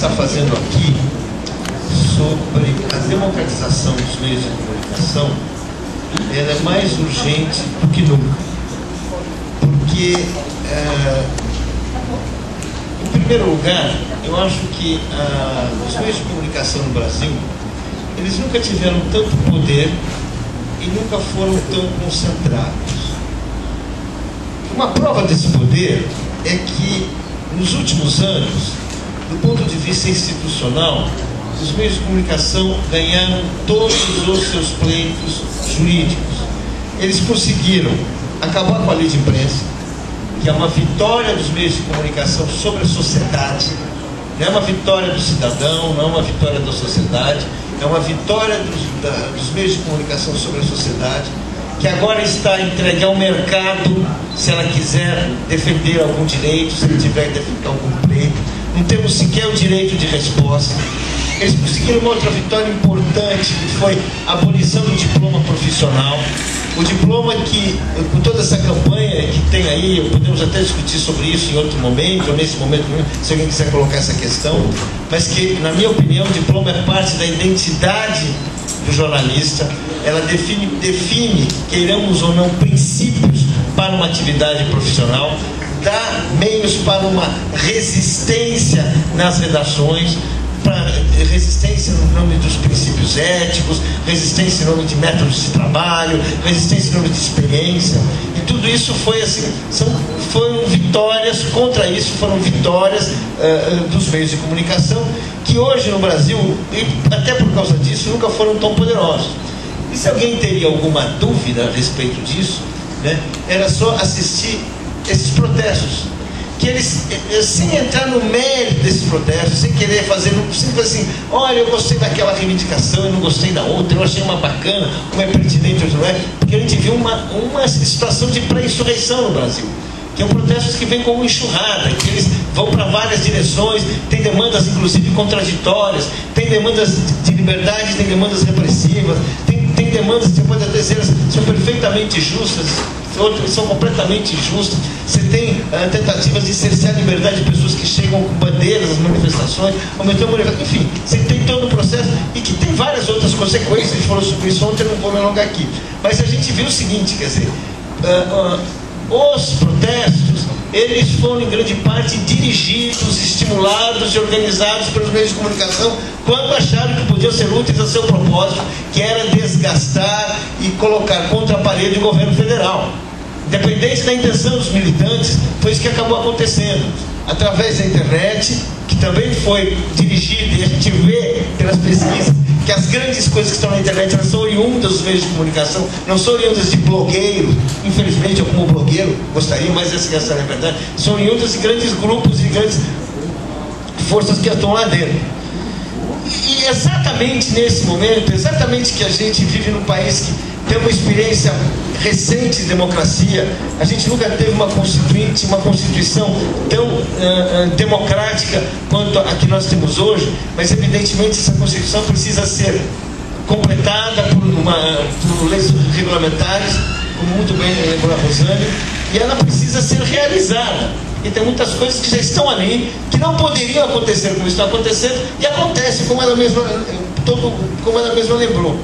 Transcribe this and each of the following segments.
está fazendo aqui sobre a democratização dos meios de comunicação, ela é mais urgente do que nunca, porque em primeiro lugar, eu acho que os meios de comunicação no Brasil, eles nunca tiveram tanto poder e nunca foram tão concentrados. Uma prova desse poder é que nos últimos anos, do ponto de vista institucional, os meios de comunicação ganharam todos os seus pleitos jurídicos. Eles conseguiram acabar com a lei de imprensa, que é uma vitória dos meios de comunicação sobre a sociedade. Não é uma vitória do cidadão, não é uma vitória da sociedade, é uma vitória dos meios de comunicação sobre a sociedade, que agora está entregue ao mercado, se ela quiser defender algum direito, se ela tiver que defender algum pleito. Não temos sequer o direito de resposta. Eles conseguiram uma outra vitória importante, que foi a abolição do diploma profissional. O diploma que, com toda essa campanha que tem aí, podemos até discutir sobre isso em outro momento, ou nesse momento, se alguém quiser colocar essa questão, mas que, na minha opinião, o diploma é parte da identidade do jornalista. Ela define, queiramos ou não, princípios para uma atividade profissional, dá meios para uma resistência nas redações, para resistência no nome dos princípios éticos, resistência em nome de métodos de trabalho, resistência em nome de experiência, e tudo isso foi assim, foram vitórias, contra isso foram vitórias dos meios de comunicação, que hoje no Brasil, e até por causa disso, nunca foram tão poderosos. E se alguém teria alguma dúvida a respeito disso, né, era só assistir esses protestos, que eles, sem entrar no mérito desses protestos, sem querer fazer, sempre assim, olha, eu gostei daquela reivindicação, eu não gostei da outra, eu achei uma bacana, uma é pertinente, outra não é, porque a gente viu uma situação de pré-insurreição no Brasil, que é um protesto que vem como enxurrada, que eles vão para várias direções, tem demandas inclusive contraditórias, tem demandas de liberdade, tem demandas repressivas, tem demandas que você pode até dizer são perfeitamente justas, outras são completamente injustas. Você tem tentativas de cercear a liberdade de pessoas que chegam com bandeiras às manifestações, aumentando a manifestação, enfim, você tem todo o processo e que tem várias outras consequências. A gente falou sobre isso ontem, eu não vou me alongar aqui, mas a gente viu o seguinte, quer dizer, os protestos, eles foram em grande parte dirigidos, estimulados e organizados pelos meios de comunicação, quando acharam que podiam ser úteis a seu propósito, que era desgastar e colocar contra a parede o governo federal. Independente da intenção dos militantes, foi isso que acabou acontecendo. Através da internet, que também foi dirigida, e a gente vê pelas pesquisas que as grandes coisas que estão na internet, elas são oriundas dos meios de comunicação, não são oriundas de blogueiros, infelizmente eu como blogueiro gostaria, mas essa é a verdade, são oriundas de grandes grupos e grandes forças que estão lá dentro. E exatamente nesse momento, exatamente que a gente vive num país que tem uma experiência recente de democracia, a gente nunca teve uma constituição tão democrática quanto a que nós temos hoje, mas evidentemente essa Constituição precisa ser completada por leis regulamentares, como muito bem lembrou a Rosane, e ela precisa ser realizada. E tem muitas coisas que já estão ali, que não poderiam acontecer como estão acontecendo, e acontece como ela mesma lembrou.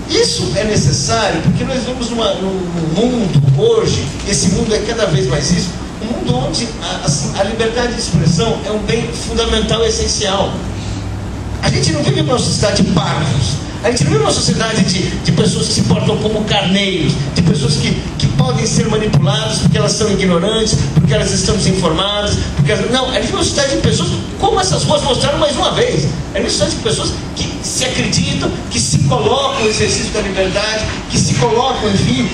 Isso é necessário porque nós vivemos num mundo hoje, esse mundo é cada vez mais isso, um mundo onde a liberdade de expressão é um bem fundamental e essencial. A gente não vive numa sociedade de parvos, a gente não vive numa sociedade de pessoas que se portam como carneiros, de pessoas que podem ser manipuladas porque elas são ignorantes, porque elas estão desinformadas, não, a gente vive numa sociedade de pessoas, como essas ruas mostraram mais uma vez, a gente vive numa sociedade de pessoas que se acreditam, que se colocam no exercício da liberdade, que se colocam, enfim,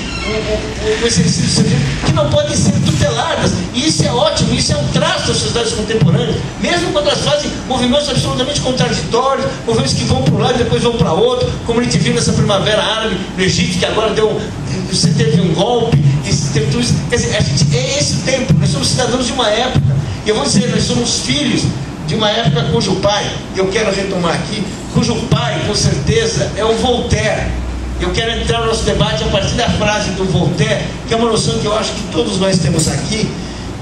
o exercício que não podem ser tuteladas, e isso é ótimo, isso é um traço das sociedades contemporâneas, mesmo quando elas fazem movimentos absolutamente contraditórios, movimentos que vão para um lado e depois vão para outro, como a gente viu nessa primavera árabe no Egito, que agora você teve um golpe, teve tudo isso. Quer dizer, a gente, é esse o tempo, nós somos cidadãos de uma época, e eu vou dizer, nós somos filhos de uma época cujo pai, e eu quero retomar aqui, cujo pai, com certeza, é o Voltaire. Eu quero entrar no nosso debate a partir da frase do Voltaire, que é uma noção que eu acho que todos nós temos aqui,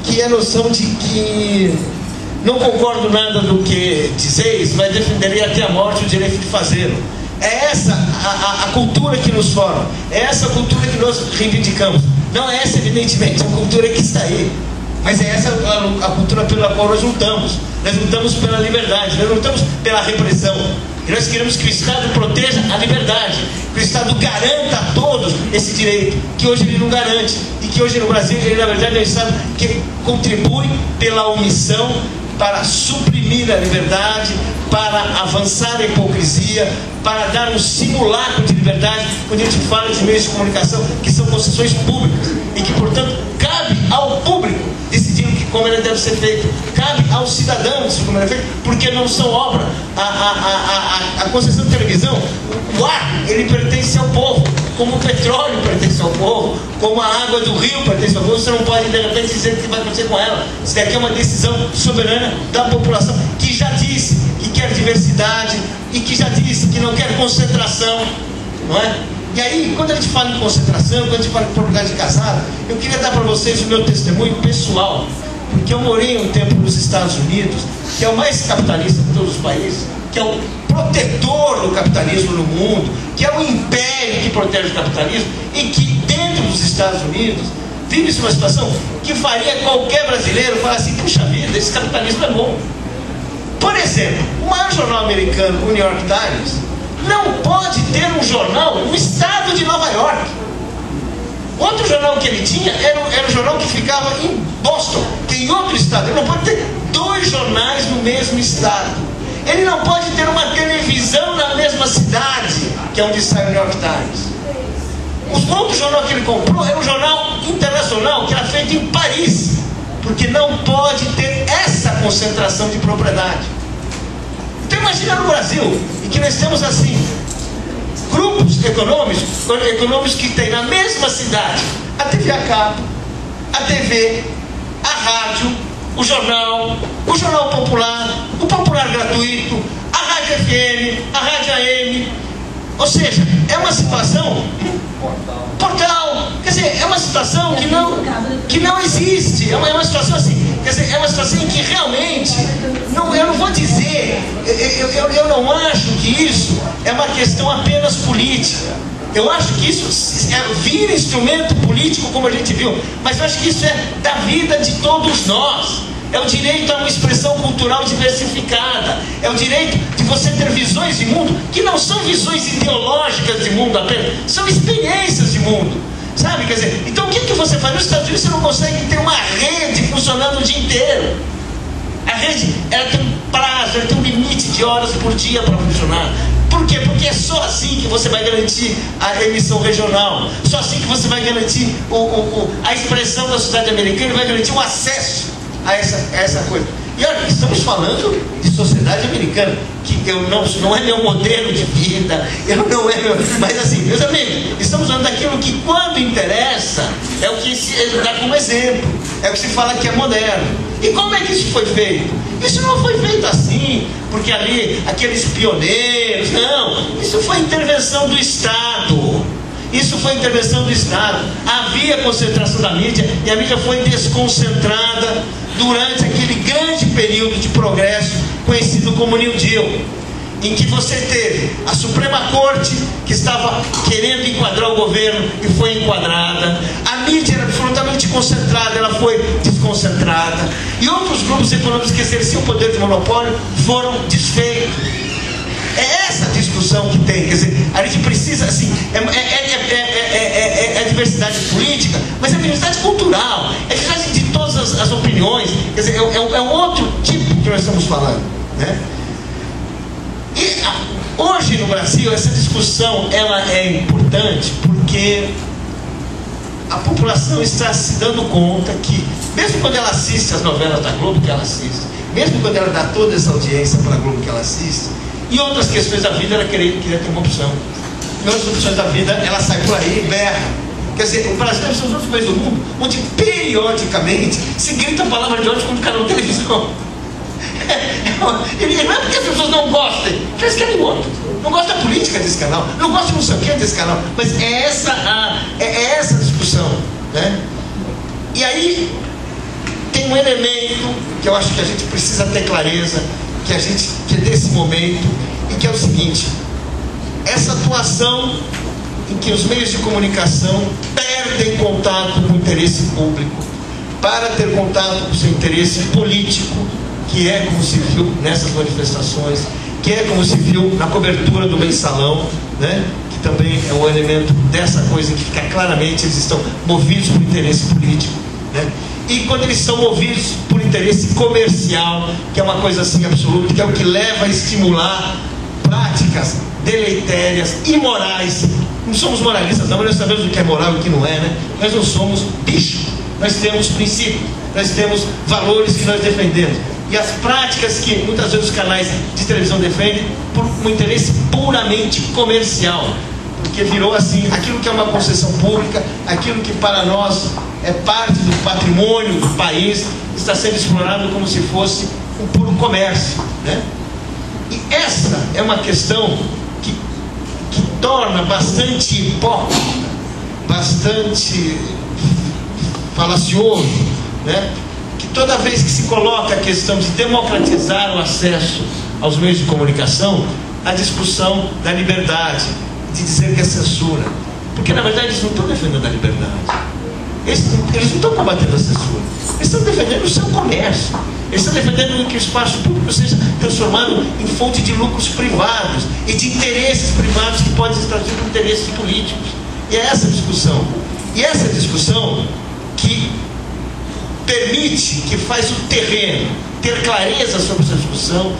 que é a noção de que não concordo nada do que dizeis, mas defenderei até a morte o direito de fazê-lo. É essa a cultura que nos forma, é essa a cultura que nós reivindicamos. Não é essa, evidentemente, a cultura que está aí, mas é essa a cultura pela qual nós lutamos. Nós lutamos pela liberdade, nós lutamos pela repressão. E nós queremos que o Estado proteja a liberdade, que o Estado garanta a todos esse direito, que hoje ele não garante, e que hoje no Brasil ele na verdade é um Estado que contribui pela omissão para suprimir a liberdade, para avançar a hipocrisia, para dar um simulacro de liberdade, quando a gente fala de meios de comunicação que são concessões públicas, e que portanto cabe ao público decidir como ele deve ser feito, cabe aos cidadãos decidir como ele é feito, porque não são obra. A concessão de televisão, o ar, ele pertence ao povo, como o petróleo pertence ao povo, como a água do rio pertence ao povo. Você não pode de repente dizer o que vai acontecer com ela. Isso daqui é uma decisão soberana da população, que já disse que quer diversidade e que já disse que não quer concentração, não é? E aí, quando a gente fala em concentração, quando a gente fala em propriedade casada, eu queria dar para vocês o meu testemunho pessoal, porque eu morei um tempo nos Estados Unidos, que é o mais capitalista de todos os países, que é o protetor do capitalismo no mundo, que é o império que protege o capitalismo, e que dentro dos Estados Unidos vive-se uma situação que faria qualquer brasileiro falar assim: puxa vida, esse capitalismo é bom. Por exemplo, o maior jornal americano, o New York Times, não pode ter um jornal no estado de Nova York. Outro jornal que ele tinha era um jornal que ficava em Boston, que é em outro estado. Ele não pode ter dois jornais no mesmo estado. Ele não pode ter uma televisão na mesma cidade, que é onde sai o New York Times. O outro jornal que ele comprou era um jornal internacional que era feito em Paris, porque não pode ter essa concentração de propriedade. Então imagina no Brasil, em que nós temos assim grupos econômicos que tem na mesma cidade a TV a cabo, a TV, a rádio, o jornal popular, o popular gratuito, a rádio FM, a rádio AM. Ou seja, é uma situação portal, quer dizer, é uma situação que não existe. É uma situação assim, quer dizer, é uma situação em que realmente eu não vou dizer, eu não acho que isso é uma questão apenas política. Eu acho que isso vira instrumento político, como a gente viu, mas eu acho que isso é da vida de todos nós. É o direito a uma expressão cultural diversificada. É o direito de você ter visões de mundo que não são visões ideológicas de mundo apenas, são experiências de mundo. Sabe? Quer dizer, então o que você faz? Nos Estados Unidos você não consegue ter uma rede funcionando o dia inteiro. A rede, ela tem um prazo, ela tem um limite de horas por dia para funcionar. Por quê? Porque é só assim que você vai garantir a emissão regional. Só assim que você vai garantir a expressão da sociedade americana e vai garantir o acesso a essa coisa. E olha, estamos falando de sociedade americana, que não é meu modelo de vida, mas assim, meus amigos, estamos falando daquilo que quando interessa é o que se dá como exemplo, é o que se fala que é moderno. E como é que isso foi feito? Isso não foi feito assim, porque ali, aqueles pioneiros, não, isso foi intervenção do Estado. Isso foi intervenção do Estado. Havia concentração da mídia, e a mídia foi desconcentrada durante aquele grande período de progresso conhecido como New Deal, em que você teve a Suprema Corte, que estava querendo enquadrar o governo e foi enquadrada. A mídia era absolutamente concentrada, ela foi desconcentrada, e outros grupos econômicos que exerciam o poder de monopólio foram desfeitos. É essa discussão que tem, quer dizer, a gente precisa, assim, é diversidade política, mas é diversidade cultural, é diversidade de todas as opiniões, quer dizer, é um outro tipo que nós estamos falando, né? E hoje no Brasil, essa discussão, ela é importante porque a população está se dando conta que, mesmo quando ela assiste as novelas da Globo que ela assiste, mesmo quando ela dá toda essa audiência para a Globo que ela assiste, e outras questões da vida, ela queria ter uma opção. E outras opções da vida, ela sai por aí e berra. Quer dizer, o Brasil deve ser um dos outros países do mundo onde periodicamente se grita a palavra de ódio contra o canal de televisão. E não é porque as pessoas não gostem, que eles querem outro. Não gostam da política desse canal, não gostam de não sei o que desse canal, mas é essa a discussão, né? E aí tem um elemento que eu acho que a gente precisa ter clareza, que é desse momento, e que é o seguinte: essa atuação em que os meios de comunicação perdem contato com o interesse público para ter contato com o seu interesse político, que é como se viu nessas manifestações, que é como se viu na cobertura do mensalão, né? Que também é um elemento dessa coisa em que fica claramente eles estão movidos por interesse político, né? E quando eles são movidos por interesse comercial, que é uma coisa assim absoluta, que é o que leva a estimular práticas deletérias, imorais. Não somos moralistas, não, mas nós sabemos o que é moral e o que não é, né? Nós não somos bicho, nós temos princípios, nós temos valores que nós defendemos. E as práticas que muitas vezes os canais de televisão defendem por um interesse puramente comercial, porque virou assim, aquilo que é uma concessão pública, aquilo que para nós é parte do patrimônio do país, está sendo explorado como se fosse um puro comércio, né? E essa é uma questão que torna bastante hipócrita, bastante falacioso, né? Que toda vez que se coloca a questão de democratizar o acesso aos meios de comunicação, a discussão da liberdade, de dizer que é censura, porque na verdade eles não estão defendendo a liberdade, eles não estão combatendo a censura, eles estão defendendo o seu comércio, eles estão defendendo que o espaço público seja transformado em fonte de lucros privados e de interesses privados que podem se traduzir por interesses políticos. E é essa discussão, e essa discussão que permite, que faz o terreno, ter clareza sobre essa discussão,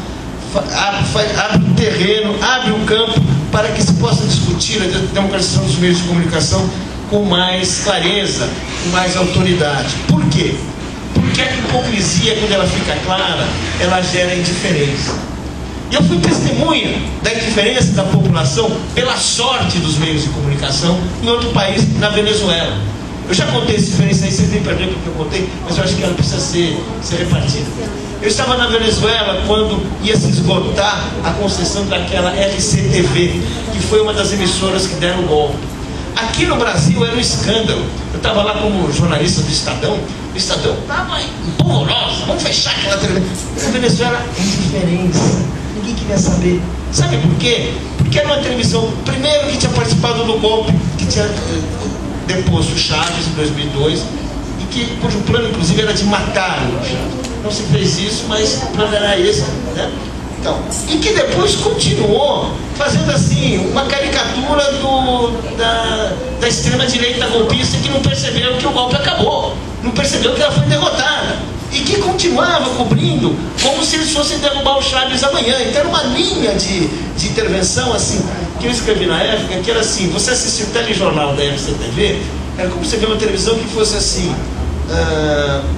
abre o terreno, abre o campo para que se possa discutir a democratização dos meios de comunicação com mais clareza, com mais autoridade. Por quê? Porque a hipocrisia, quando ela fica clara, ela gera indiferença. E eu fui testemunha da indiferença da população pela sorte dos meios de comunicação em outro país, na Venezuela. Eu já contei essa experiência aí, vocês nem perderam o que eu contei, mas eu acho que ela precisa ser repartida. Eu estava na Venezuela quando ia se esgotar a concessão daquela LCTV, que foi uma das emissoras que deram o golpe. Aqui no Brasil era um escândalo. Eu estava lá como jornalista do Estadão. O Estadão estava empolvorosa, vamos fechar aquela televisão. Na Venezuela, indiferença, ninguém queria saber. Sabe por quê? Porque era uma televisão, primeiro, que tinha participado do golpe, que tinha deposto o Chaves em 2002, e cujo plano inclusive era de matar o Chaves. Não se fez isso, mas o plano era esse, né? Então, e que depois continuou fazendo assim uma caricatura da extrema-direita golpista, que não percebeu que o golpe acabou, não percebeu que ela foi derrotada, e que continuava cobrindo como se eles fossem derrubar o Chaves amanhã. Então era uma linha de intervenção assim, que eu escrevi na época, que era assim: você assistia o telejornal da RCTV, era como você ver uma televisão que fosse assim,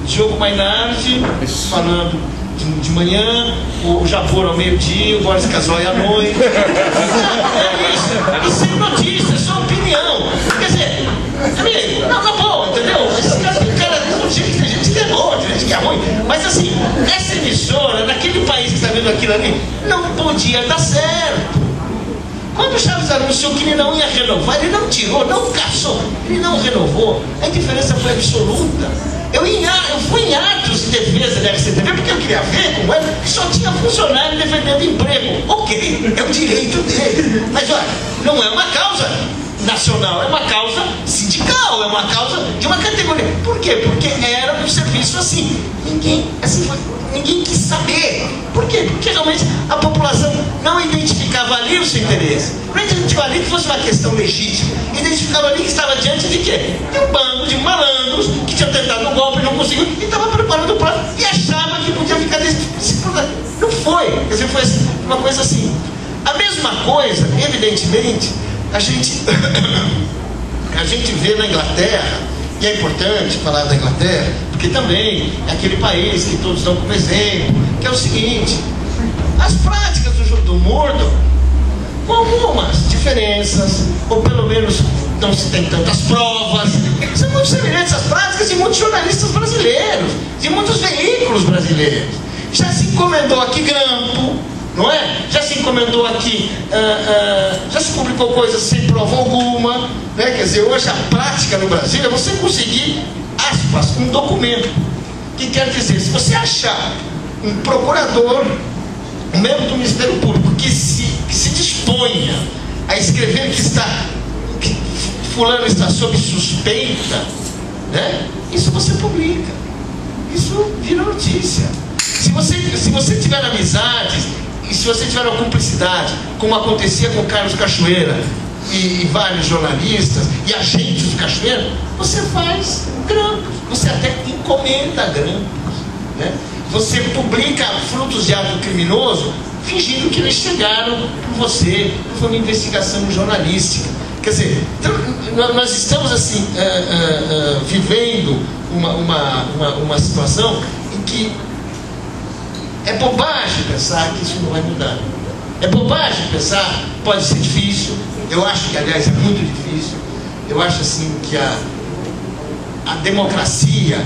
Diogo Mainardi falando de manhã, o Japor ao meio-dia, o Boris Casoy à noite. É isso. E sem notícia, só opinião. Quer dizer, amigo, não acabou, entendeu? Esses caras tem gente que é bom, tem gente que é ruim. Mas assim, essa emissora, naquele país que está vendo aquilo ali, não podia dar certo. Quando o Chaves anunciou que ele não ia renovar, ele não tirou, não caçou, ele não renovou. A indiferença foi absoluta. Eu fui em atos de defesa da RCTV porque eu queria ver como era, que só tinha funcionário defendendo emprego. Ok, é o direito dele. Mas olha, não é uma causa nacional, é uma causa sindical, é uma causa de uma categoria. Por quê? Porque era um serviço assim. Ninguém quis saber. Por quê? Porque realmente a população não identificava ali o seu interesse. Não identificava ali que fosse uma questão legítima. Identificava ali que estava diante de quê? De um bando de malandros que tinham tentado um golpe e não conseguiu, e estava preparando o plano e achava que podia ficar desse plano. Não foi. Quer dizer, foi assim, uma coisa assim. A mesma coisa, evidentemente, a gente vê na Inglaterra, e é importante falar da Inglaterra, porque também é aquele país que todos dão como exemplo, que é o seguinte: as práticas do Murdoch, com algumas diferenças, ou pelo menos não se tem tantas provas, são muito semelhantes às práticas de muitos jornalistas brasileiros, de muitos veículos brasileiros. Já se encomendou aqui grampo, não é? Já se encomendou aqui, já se publicou coisas sem prova alguma, né? Quer dizer, hoje a prática no Brasil é você conseguir, aspas, um documento que quer dizer, se você achar um procurador, um membro do Ministério Público que se disponha a escrever que fulano está sob suspeita, né? Isso você publica, isso vira notícia. Se você tiver amizades e se você tiver uma cumplicidade, como acontecia com Carlos Cachoeira e vários jornalistas e agentes do Cachoeira, você faz grampos, você até encomenda grampos, né? Você publica frutos de ato criminoso fingindo que eles chegaram por você, foi uma investigação jornalística. Quer dizer, então, nós estamos assim vivendo uma situação em que é bobagem pensar que isso não vai mudar. É bobagem pensar, pode ser difícil. Eu acho que, aliás, é muito difícil. Eu acho assim que a democracia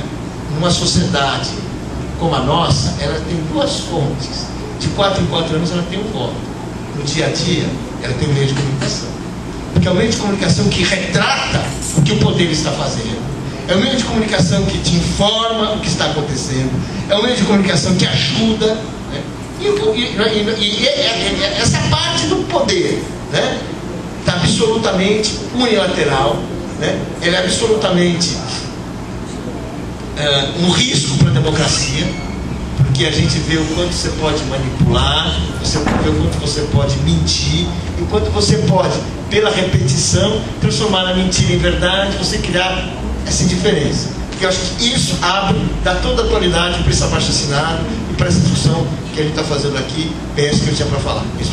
numa sociedade como a nossa, ela tem duas fontes. De 4 em 4 anos ela tem um voto. No dia a dia, ela tem um meio de comunicação. Porque é o meio de comunicação que retrata o que o poder está fazendo. É o meio de comunicação que te informa o que está acontecendo. É o meio de comunicação que ajuda, né? E essa parte do poder, né, está absolutamente unilateral, né? Ele é absolutamente um risco para a democracia, porque a gente vê o quanto você pode manipular, você vê o quanto você pode mentir, e o quanto você pode, pela repetição, transformar a mentira em verdade, você criar essa indiferença. Porque eu acho que isso abre, dá toda a atualidade para esse abaixo-assinado e para essa discussão que a gente está fazendo aqui. É isso que eu tinha para falar. Isso.